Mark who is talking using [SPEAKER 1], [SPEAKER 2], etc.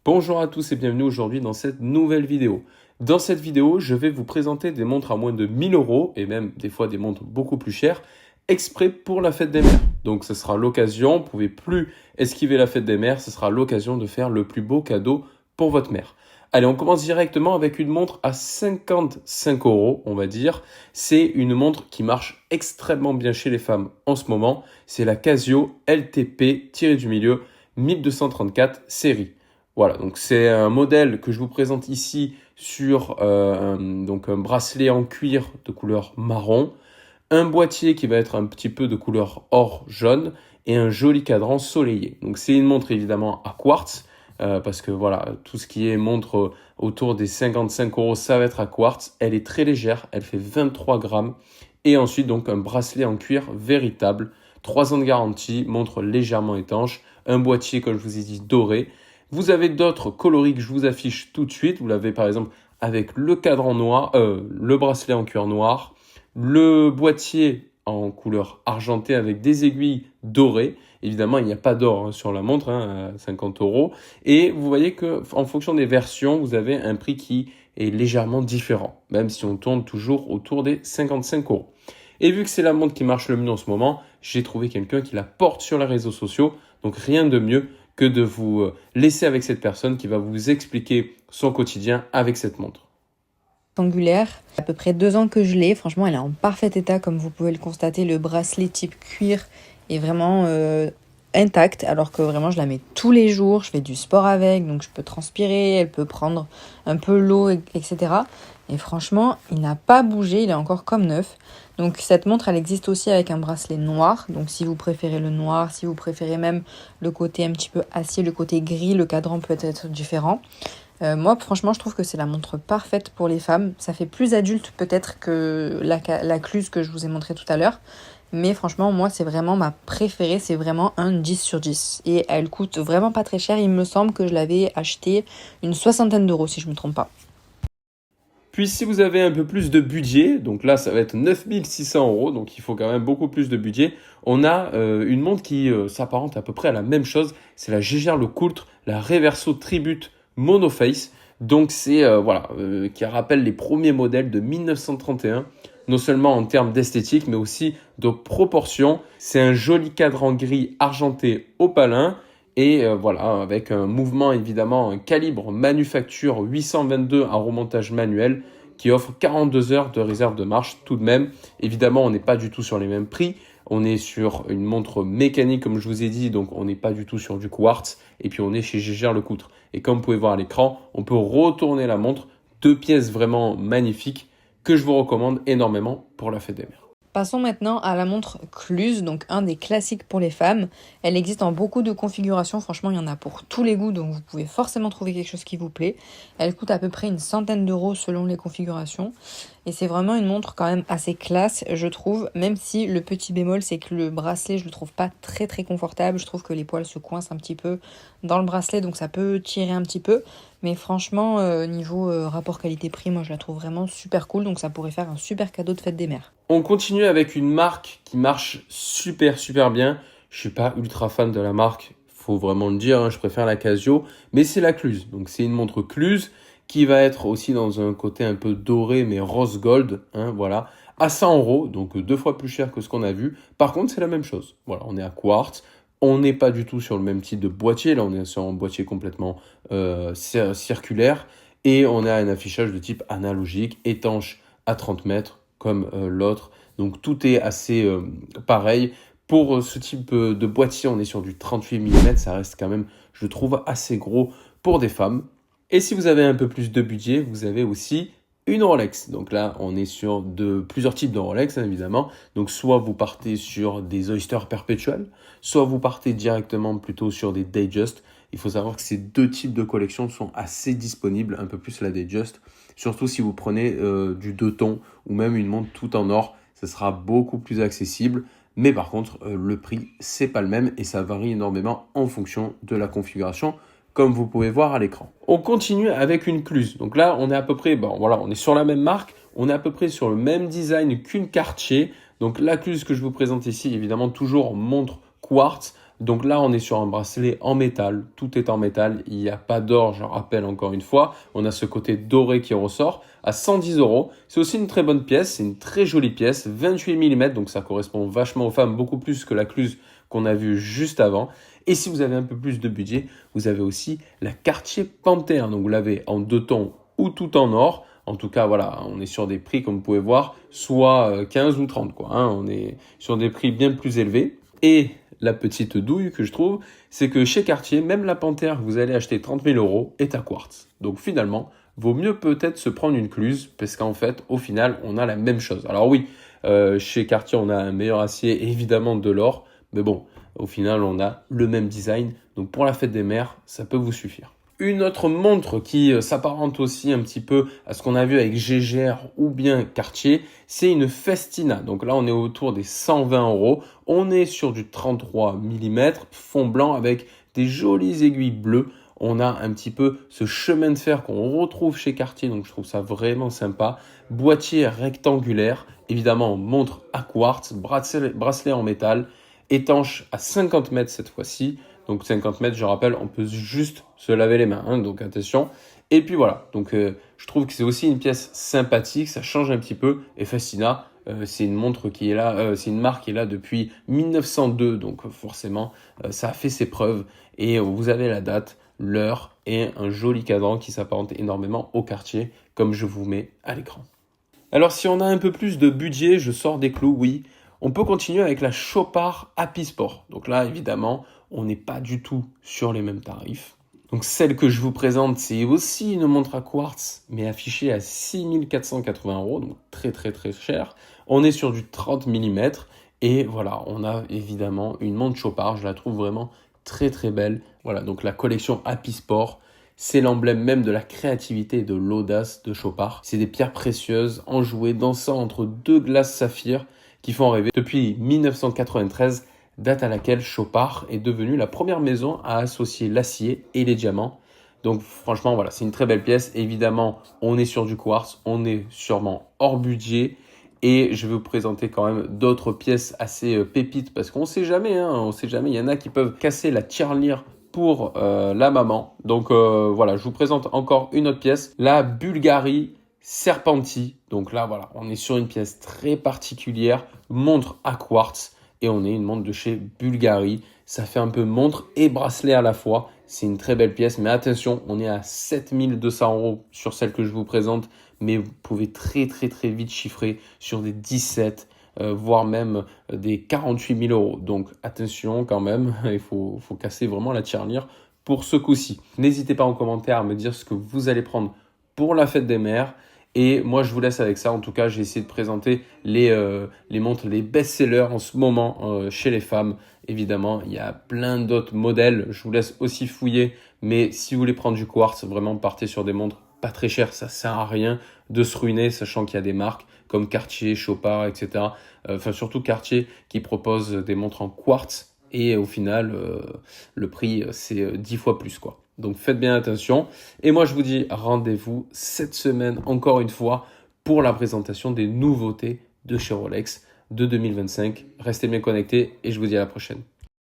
[SPEAKER 1] Bonjour à tous et bienvenue aujourd'hui dans cette nouvelle vidéo. Dans cette vidéo, je vais vous présenter des montres à moins de 1000 euros et même des fois des montres beaucoup plus chères, exprès pour la fête des mères. Donc ce sera l'occasion, vous ne pouvez plus esquiver la fête des mères, ce sera l'occasion de faire le plus beau cadeau pour votre mère. Allez, on commence directement avec une montre à 55 euros, on va dire. C'est une montre qui marche extrêmement bien chez les femmes en ce moment. C'est la Casio LTP-du-milieu 1234 série. Voilà, donc c'est un modèle que je vous présente ici sur un bracelet en cuir de couleur marron, un boîtier qui va être un petit peu de couleur or jaune et un joli cadran soleillé. Donc c'est une montre évidemment à quartz parce que voilà, tout ce qui est montre autour des 55 euros, ça va être à quartz. Elle est très légère, elle fait 23 grammes et ensuite donc un bracelet en cuir véritable, 3 ans de garantie, montre légèrement étanche, un boîtier comme je vous ai dit doré. Vous avez d'autres coloris que je vous affiche tout de suite. Vous l'avez par exemple avec le cadran noir, le bracelet en cuir noir, le boîtier en couleur argentée avec des aiguilles dorées. Évidemment, il n'y a pas d'or sur la montre, à 50 euros. Et vous voyez que en fonction des versions, vous avez un prix qui est légèrement différent, même si on tourne toujours autour des 55 euros. Et vu que c'est la montre qui marche le mieux en ce moment, j'ai trouvé quelqu'un qui la porte sur les réseaux sociaux. Donc rien de mieux que de vous laisser avec cette personne qui va vous expliquer son quotidien avec cette montre.
[SPEAKER 2] Angulaire, à peu près 2 ans que je l'ai, franchement elle est en parfait état comme vous pouvez le constater, le bracelet type cuir est vraiment intact alors que vraiment je la mets tous les jours, je fais du sport avec donc je peux transpirer, elle peut prendre un peu l'eau etc. Et franchement il n'a pas bougé, il est encore comme neuf. Donc cette montre elle existe aussi avec un bracelet noir, donc si vous préférez le noir, si vous préférez même le côté un petit peu acier, le côté gris, le cadran peut être différent. Moi, franchement, je trouve que c'est la montre parfaite pour les femmes. Ça fait plus adulte peut-être que la Cluse que je vous ai montré tout à l'heure. Mais franchement, moi, c'est vraiment ma préférée. C'est vraiment un 10 sur 10. Et elle coûte vraiment pas très cher. Il me semble que je l'avais achetée une 60aine d'euros, si je ne me trompe pas.
[SPEAKER 1] Puis si vous avez un peu plus de budget, donc là ça va être 9600 euros, donc il faut quand même beaucoup plus de budget, on a une montre qui s'apparente à peu près à la même chose, c'est la Jaeger LeCoultre, la Reverso Tribute Monoface, donc c'est qui rappelle les premiers modèles de 1931, non seulement en termes d'esthétique mais aussi de proportion. C'est un joli cadran gris argenté opalin. Et voilà, avec un mouvement évidemment, un calibre manufacture 822 à remontage manuel qui offre 42 heures de réserve de marche tout de même. Évidemment, on n'est pas du tout sur les mêmes prix. On est sur une montre mécanique comme je vous ai dit, donc on n'est pas du tout sur du quartz. Et puis on est chez Jaeger LeCoultre. Et comme vous pouvez voir à l'écran, on peut retourner la montre. 2 pièces vraiment magnifiques que je vous recommande énormément pour la fête des mères.
[SPEAKER 2] Passons maintenant à la montre Cluse, donc un des classiques pour les femmes. Elle existe en beaucoup de configurations, franchement il y en a pour tous les goûts, donc vous pouvez forcément trouver quelque chose qui vous plaît. Elle coûte à peu près une 100aine d'euros selon les configurations. Et c'est vraiment une montre quand même assez classe, je trouve, même si le petit bémol, c'est que le bracelet, je le trouve pas très très confortable. Je trouve que les poils se coincent un petit peu dans le bracelet, donc ça peut tirer un petit peu. Mais franchement, niveau rapport qualité-prix, moi je la trouve vraiment super cool, donc ça pourrait faire un super cadeau de fête des mères.
[SPEAKER 1] On continue avec une marque qui marche super bien. Je suis pas ultra fan de la marque, faut vraiment le dire, je préfère la Casio, mais c'est la Cluse. Donc c'est une montre Cluse qui va être aussi dans un côté un peu doré mais rose gold, voilà, à 100 euros, donc 2 fois plus cher que ce qu'on a vu. Par contre, c'est la même chose. Voilà, on est à quartz. On n'est pas du tout sur le même type de boîtier. Là, on est sur un boîtier complètement circulaire. Et on a un affichage de type analogique, étanche à 30 mètres, comme l'autre. Donc, tout est assez pareil. Pour ce type de boîtier, on est sur du 38 mm. Ça reste quand même, je trouve, assez gros pour des femmes. Et si vous avez un peu plus de budget, vous avez aussi une Rolex. Donc là, on est sur plusieurs types de Rolex, évidemment. Donc soit vous partez sur des Oyster perpétuels, soit vous partez directement plutôt sur des Datejust. Il faut savoir que ces 2 types de collections sont assez disponibles, un peu plus la Datejust. Surtout si vous prenez du 2 tons ou même une montre tout en or, ce sera beaucoup plus accessible. Mais par contre, le prix, c'est pas le même et ça varie énormément en fonction de la configuration, comme vous pouvez voir à l'écran. On continue avec une Cluse. Donc là, on est à peu près, on est sur la même marque, on est à peu près sur le même design qu'une Cartier. Donc la Cluse que je vous présente ici, évidemment, toujours montre quartz. Donc là, on est sur un bracelet en métal, tout est en métal, il n'y a pas d'or, je rappelle encore une fois. On a ce côté doré qui ressort à 110 €. C'est aussi une très bonne pièce, c'est une très jolie pièce, 28 mm, donc ça correspond vachement aux femmes, beaucoup plus que la cluse qu'on a vue juste avant. Et si vous avez un peu plus de budget, vous avez aussi la Cartier Panthère. Donc vous l'avez en 2 tons ou tout en or. En tout cas, voilà, on est sur des prix, comme vous pouvez voir, soit 15 ou 30, quoi. On est sur des prix bien plus élevés. Et la petite douille que je trouve, c'est que chez Cartier, même la Panthère que vous allez acheter 30 000 € est à quartz. Donc finalement, vaut mieux peut-être se prendre une cluse, parce qu'en fait, au final, on a la même chose. Alors oui, chez Cartier, on a un meilleur acier, évidemment de l'or, mais bon, au final, on a le même design. Donc pour la fête des mères, ça peut vous suffire. Une autre montre qui s'apparente aussi un petit peu à ce qu'on a vu avec GGR ou bien Cartier, c'est une Festina. Donc là, on est autour des 120 €. On est sur du 33 mm, fond blanc avec des jolies aiguilles bleues. On a un petit peu ce chemin de fer qu'on retrouve chez Cartier, donc je trouve ça vraiment sympa. Boîtier rectangulaire, évidemment montre à quartz, bracelet en métal, étanche à 50 mètres cette fois-ci. Donc 50 mètres, je rappelle, on peut juste se laver les mains, donc attention. Et puis voilà, donc je trouve que c'est aussi une pièce sympathique, ça change un petit peu. Et Festina, c'est une montre qui est là, c'est une marque qui est là depuis 1902, donc forcément, ça a fait ses preuves. Et vous avez la date, l'heure et un joli cadran qui s'apparente énormément au Cartier, comme je vous mets à l'écran. Alors si on a un peu plus de budget, je sors des clous, oui. On peut continuer avec la Chopard Happy Sport. Donc là, évidemment, on n'est pas du tout sur les mêmes tarifs. Donc celle que je vous présente, c'est aussi une montre à quartz, mais affichée à 6 480 €, donc très très très cher. On est sur du 30 mm et voilà, on a évidemment une montre Chopard, je la trouve vraiment très très belle. Voilà, donc la collection Happy Sport, c'est l'emblème même de la créativité et de l'audace de Chopard. C'est des pierres précieuses, enjouées, dansant entre deux glaces saphir qui font rêver. Depuis 1993, date à laquelle Chopard est devenue la première maison à associer l'acier et les diamants. Donc franchement, voilà, c'est une très belle pièce. Évidemment, on est sur du quartz, on est sûrement hors budget. Et je vais vous présenter quand même d'autres pièces assez pépites parce qu'on ne sait jamais, on sait jamais. Il y en a qui peuvent casser la tirelire pour la maman. Donc voilà, je vous présente encore une autre pièce, la Bulgari Serpenti. Donc là, voilà, on est sur une pièce très particulière, montre à quartz. Et on est une montre de chez Bulgari. Ça fait un peu montre et bracelet à la fois. C'est une très belle pièce. Mais attention, on est à 7 200 € sur celle que je vous présente. Mais vous pouvez très très très vite chiffrer sur des 17, voire même des 48 000 €. Donc attention quand même, il faut casser vraiment la tirelire pour ce coup-ci. N'hésitez pas en commentaire à me dire ce que vous allez prendre pour la fête des mères. Et moi, je vous laisse avec ça. En tout cas, j'ai essayé de présenter les montres, les best-sellers en ce moment chez les femmes. Évidemment, il y a plein d'autres modèles. Je vous laisse aussi fouiller. Mais si vous voulez prendre du quartz, vraiment partez sur des montres pas très chères. Ça sert à rien de se ruiner, sachant qu'il y a des marques comme Cartier, Chopard, etc. Enfin, surtout Cartier qui propose des montres en quartz. Et au final, le prix, c'est 10 fois plus, quoi. Donc faites bien attention. Et moi, je vous dis rendez-vous cette semaine, encore une fois, pour la présentation des nouveautés de chez Rolex de 2025. Restez bien connectés et je vous dis à la prochaine.